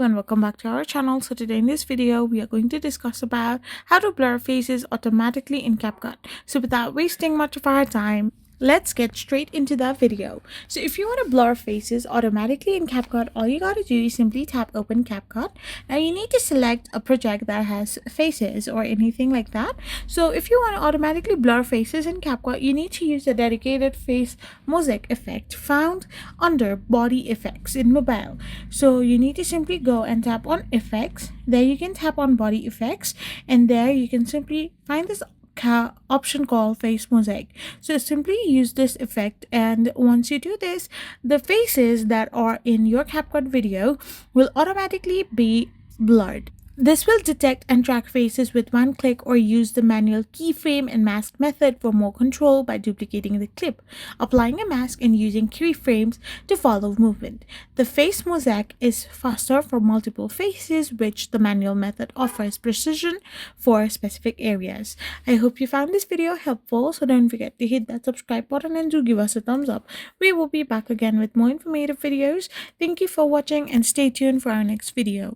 and welcome back to our channel. So today in this video we are going to discuss about how to blur faces automatically in CapCut. So without wasting much of our time, let's get straight into the video. So if you want to blur faces automatically in CapCut, all you gotta do is simply tap open CapCut. Now you need to select a project that has faces or anything like that. So if you want to automatically blur faces in CapCut, you need to use the dedicated face mosaic effect found under body effects in mobile. So you need to simply go and tap on effects. There you can tap on body effects, and there you can simply find this option called face mosaic. So simply use this effect, and once you do this, the faces that are in your CapCut video will automatically be blurred. This will detect and track faces with one click, or use the manual keyframe and mask method for more control by duplicating the clip, applying a mask, and using keyframes to follow movement. The face mosaic is faster for multiple faces, which the manual method offers precision for specific areas. I hope you found this video helpful, so don't forget to hit that subscribe button and do give us a thumbs up. We will be back again with more informative videos. Thank you for watching and stay tuned for our next video.